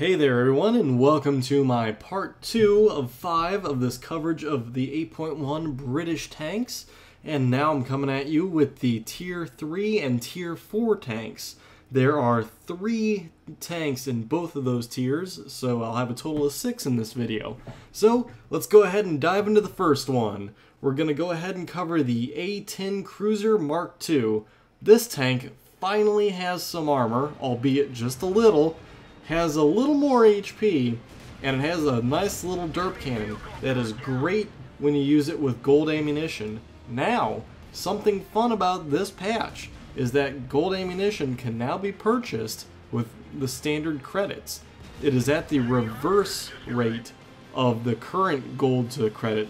Hey there everyone, and welcome to my part 2 of 5 of this coverage of the 8.1 British tanks. And now I'm coming at you with the Tier 3 and Tier 4 tanks. There are 3 tanks in both of those tiers, so I'll have a total of 6 in this video. So let's go ahead and dive into the first one. We're going to go ahead and cover the A10 Cruiser Mark II. This tank finally has some armor, albeit just a little. Has a little more HP, and it has a nice little derp cannon that is great when you use it with gold ammunition. Now, something fun about this patch is that gold ammunition can now be purchased with the standard credits. It is at the reverse rate of the current gold to credit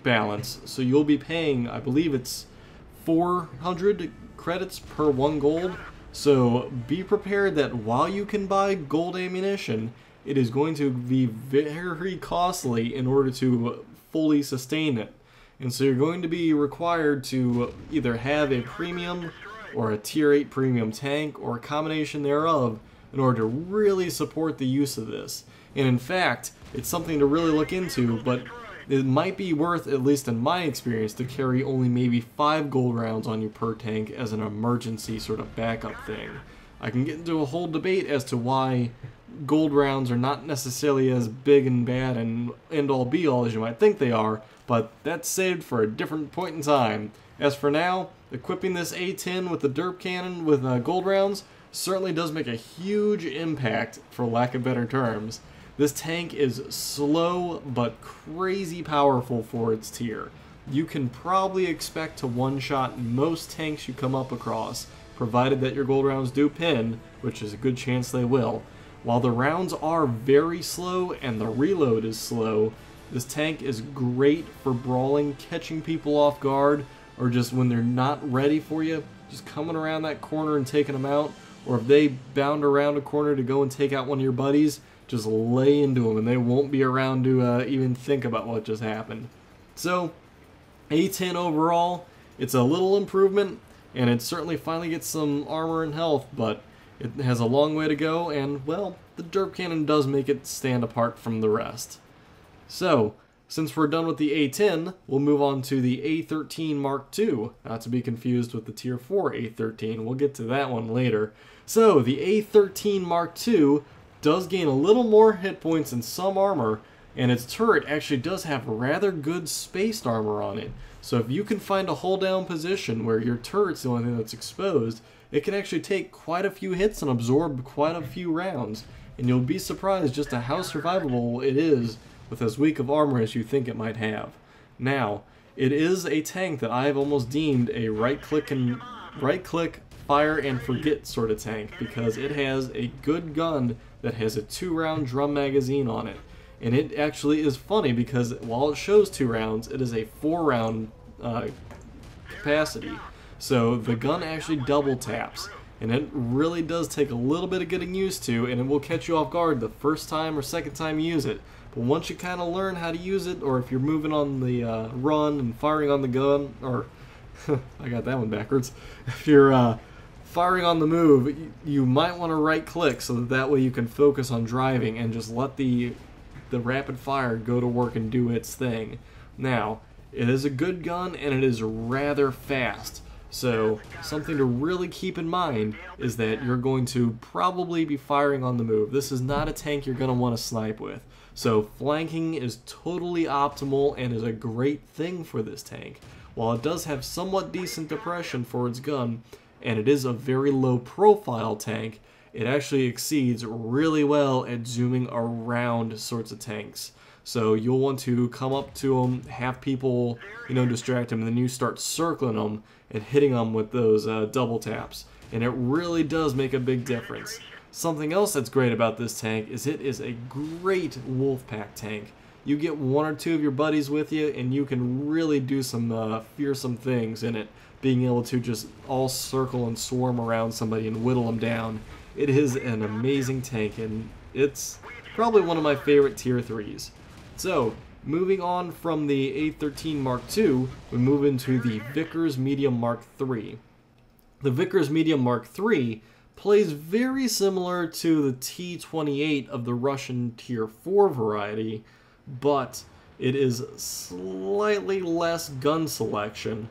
balance, so you'll be paying, I believe it's 400 credits per 1 gold. So be prepared that while you can buy gold ammunition, it is going to be very costly in order to fully sustain it. And so you're going to be required to either have a premium or a tier 8 premium tank or a combination thereof in order to really support the use of this. And in fact, it's something to really look into, but it might be worth, at least in my experience, to carry only maybe 5 gold rounds on you per tank as an emergency sort of backup thing. I can get into a whole debate as to why gold rounds are not necessarily as big and bad and end-all be-all as you might think they are, but that's saved for a different point in time. As for now, equipping this A10 with the derp cannon with gold rounds certainly does make a huge impact, for lack of better terms. This tank is slow but crazy powerful for its tier. You can probably expect to one-shot most tanks you come up across, provided that your gold rounds do pin, which is a good chance they will. While the rounds are very slow and the reload is slow, this tank is great for brawling, catching people off guard, or just when they're not ready for you, just coming around that corner and taking them out, or if they bound around a corner to go and take out one of your buddies, just lay into them and they won't be around to even think about what just happened. So, A10 overall, it's a little improvement, and it certainly finally gets some armor and health, but it has a long way to go, and, well, the derp cannon does make it stand apart from the rest. So, since we're done with the A10, we'll move on to the A13 Mark II, not to be confused with the Tier 4 A13. We'll get to that one later. So, the A13 Mark II does gain a little more hit points and some armor, and its turret actually does have rather good spaced armor on it. So if you can find a hold down position where your turret's the only thing that's exposed, it can actually take quite a few hits and absorb quite a few rounds, and you'll be surprised just at how survivable it is with as weak of armor as you think it might have. Now, it is a tank that I've almost deemed a right-click, fire and forget sort of tank, because it has a good gun that has a 2-round drum magazine on it. And it actually is funny because while it shows 2 rounds, it is a 4-round capacity. So the gun actually double taps, and it really does take a little bit of getting used to, and it will catch you off guard the first time or second time you use it. But once you kind of learn how to use it, or if you're moving on the run and firing on the gun, or I got that one backwards, if you're firing on the move, you might want to right click so that way you can focus on driving and just let the rapid fire go to work and do its thing. Now, it is a good gun and it is rather fast, so something to really keep in mind is that you're going to probably be firing on the move. This is not a tank you're going to want to snipe with, so flanking is totally optimal and is a great thing for this tank. While it does have somewhat decent depression for its gun, and it is a very low profile tank, it actually exceeds really well at zooming around sorts of tanks. So you'll want to come up to them, have people, distract them, and then you start circling them and hitting them with those double taps. And it really does make a big difference. Something else that's great about this tank is it is a great wolfpack tank. You get 1 or 2 of your buddies with you, and you can really do some fearsome things in it, being able to just all circle and swarm around somebody and whittle them down. It is an amazing tank, and it's probably one of my favorite Tier 3s. So, moving on from the A13 Mark II, we move into the Vickers Mark III. The Vickers Mark III plays very similar to the T-28 of the Russian Tier 4 variety, but it is slightly less gun selection.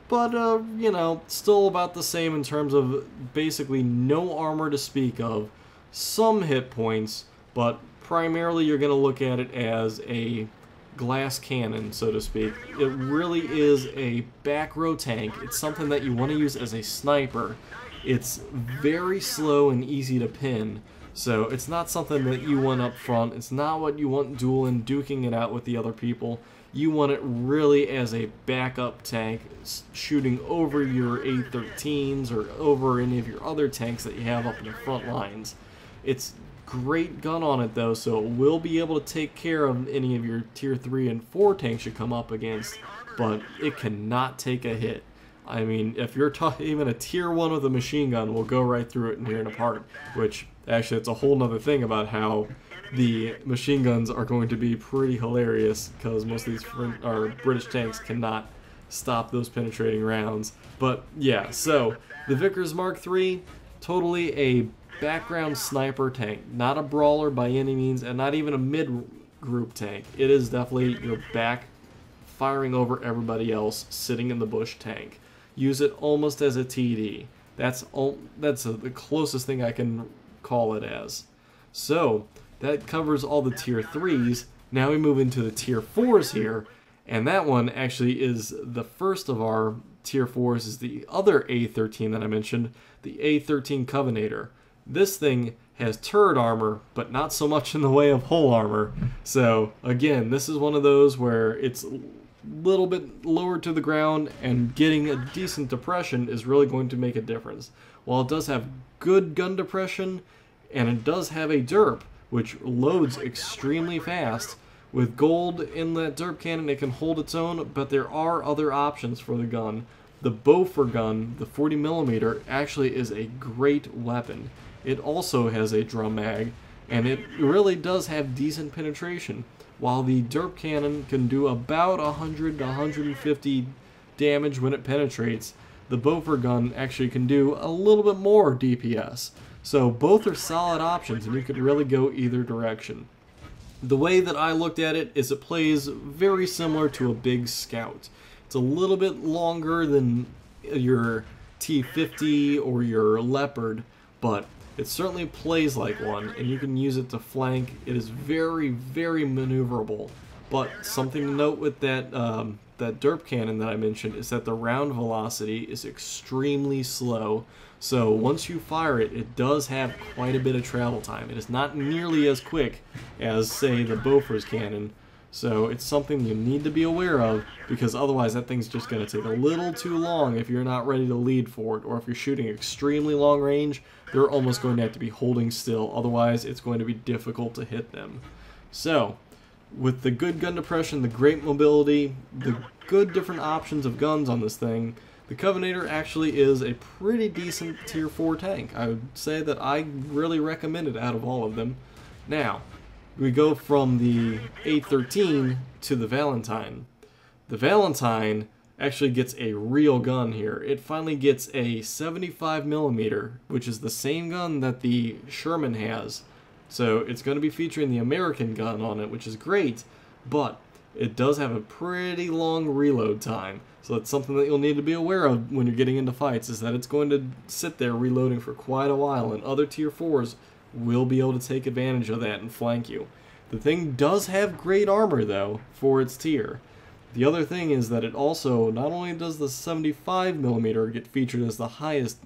But, you know, still about the same in terms of basically no armor to speak of, some hit points, but primarily you're going to look at it as a glass cannon, so to speak. It really is a back row tank. It's something that you want to use as a sniper. It's very slow and easy to pin, so it's not something that you want up front. It's not what you want dueling, duking it out with the other people. You want it really as a backup tank, shooting over your A13s or over any of your other tanks that you have up in the front lines. It's great gun on it though, so it will be able to take care of any of your Tier 3 and 4 tanks you come up against, but it cannot take a hit. I mean, if you're even a Tier 1 with a machine gun will go right through it and tear it apart, which actually it's a whole nother thing about how the machine guns are going to be pretty hilarious, because most of these British tanks cannot stop those penetrating rounds. But yeah, so the Vickers Mark III, totally a background sniper tank, not a brawler by any means, and not even a mid-group tank. It is definitely your back, firing over everybody else, sitting in the bush tank. Use it almost as a TD. That's the closest thing I can call it as. So that covers all the Tier 3s. Now we move into the Tier 4s here, and that one actually is the first of our Tier 4s, is the other A13 that I mentioned, the A13 Coven Ater. This thing has turret armor, but not so much in the way of hull armor. So again, this is one of those where it's a little bit lower to the ground, and getting a decent depression is really going to make a difference. While it does have good gun depression, and it does have a derp, which loads extremely fast. With gold in that derp cannon, it can hold its own, but there are other options for the gun. The Bofor gun, the 40mm, actually is a great weapon. It also has a drum mag, and it really does have decent penetration. While the derp cannon can do about 100 to 150 damage when it penetrates, the Bofor gun actually can do a little bit more DPS. So both are solid options, and you could really go either direction. The way that I looked at it is it plays very similar to a big scout. It's a little bit longer than your T50 or your Leopard, but it certainly plays like one, and you can use it to flank. It is very, very maneuverable. But something to note with that that derp cannon that I mentioned is that the round velocity is extremely slow. So once you fire it, it does have quite a bit of travel time. It is not nearly as quick as, say, the Bofor's cannon. So it's something you need to be aware of, because otherwise that thing's just going to take a little too long if you're not ready to lead for it, or if you're shooting extremely long range, they're almost going to have to be holding still. Otherwise, it's going to be difficult to hit them. So, with the good gun depression, the great mobility, the good different options of guns on this thing, the Coven Ater actually is a pretty decent Tier 4 tank. I would say that I really recommend it out of all of them. Now, we go from the A13 to the Valentine. The Valentine actually gets a real gun here. It finally gets a 75mm, which is the same gun that the Sherman has. So it's going to be featuring the American gun on it, which is great, but it does have a pretty long reload time. So that's something that you'll need to be aware of when you're getting into fights, is that it's going to sit there reloading for quite a while, and other Tier 4s will be able to take advantage of that and flank you. The thing does have great armor, though, for its tier. The other thing is that it also, not only does the 75mm get featured as the highest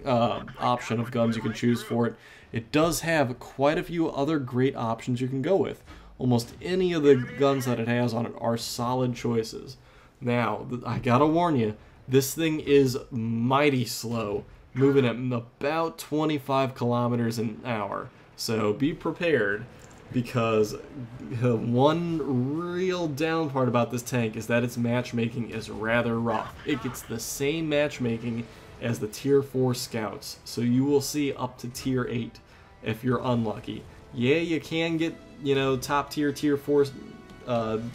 option of guns you can choose for it, it does have quite a few other great options you can go with. Almost any of the guns that it has on it are solid choices. Now, I gotta warn you, this thing is mighty slow, moving at about 25 kilometers an hour. So be prepared, because one real down part about this tank is that its matchmaking is rather rough. It gets the same matchmaking as the Tier 4 Scouts, so you will see up to Tier 8 if you're unlucky. Yeah, you can get, top tier Tier 4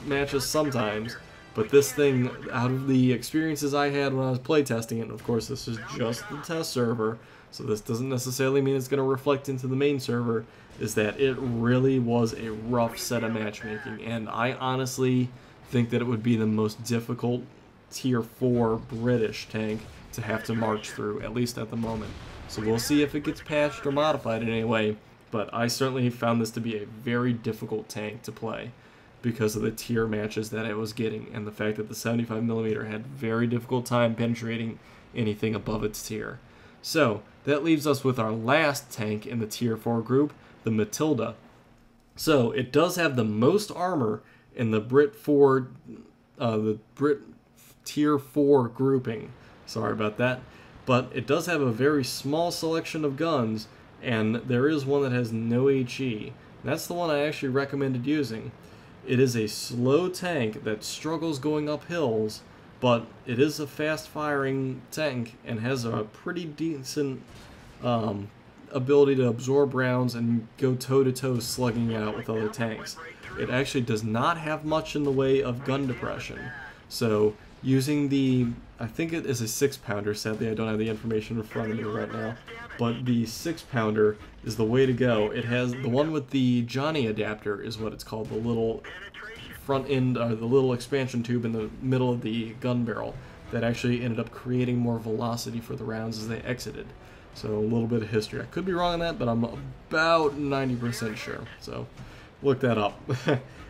matches sometimes, But this thing, out of the experiences I had when I was playtesting it, and of course this is just the test server, so this doesn't necessarily mean it's going to reflect into the main server, is that it really was a rough set of matchmaking, and I honestly think that it would be the most difficult tier 4 British tank to have to march through, at least at the moment. So we'll see if it gets patched or modified in any way, but I certainly found this to be a very difficult tank to play because of the tier matches that it was getting, and the fact that the 75mm had very difficult time penetrating anything above its tier. So that leaves us with our last tank in the tier 4 group, the Matilda. So it does have the most armor in the Brit tier 4 grouping. Sorry about that. But it does have a very small selection of guns, and there is one that has no HE. That's the one I actually recommended using. It is a slow tank that struggles going up hills, but it is a fast-firing tank and has a pretty decent ability to absorb rounds and go toe-to-toe slugging out with other tanks. It actually does not have much in the way of gun depression. So using the, I think it is a 6-pounder, sadly I don't have the information in front of me right now, but the 6-pounder is the way to go. It has the one with the Johnny adapter is what it's called, the little front end, or the little expansion tube in the middle of the gun barrel that actually ended up creating more velocity for the rounds as they exited. So a little bit of history. I could be wrong on that, but I'm about 90% sure. So look that up.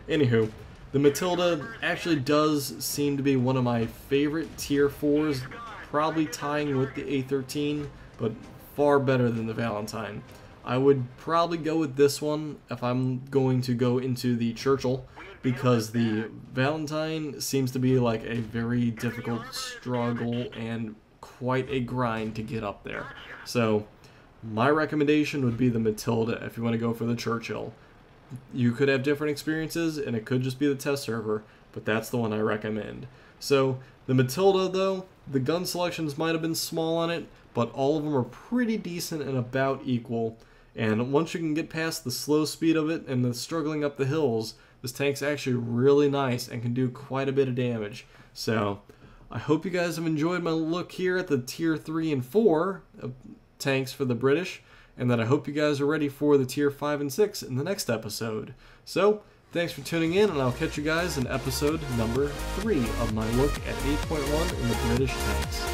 Anywho, the Matilda actually does seem to be one of my favorite tier 4s, probably tying with the A13, but far better than the Valentine. I would probably go with this one if I'm going to go into the Churchill, because the Valentine seems to be like a very difficult struggle and quite a grind to get up there. So my recommendation would be the Matilda if you want to go for the Churchill. You could have different experiences and it could just be the test server, but that's the one I recommend. So the Matilda though, the gun selections might have been small on it, but all of them are pretty decent and about equal. And once you can get past the slow speed of it and the struggling up the hills, this tank's actually really nice and can do quite a bit of damage. So I hope you guys have enjoyed my look here at the tier 3 and 4 tanks for the British, and that I hope you guys are ready for the tier 5 and 6 in the next episode. So thanks for tuning in, and I'll catch you guys in episode number 3 of my look at 8.1 in the British tanks.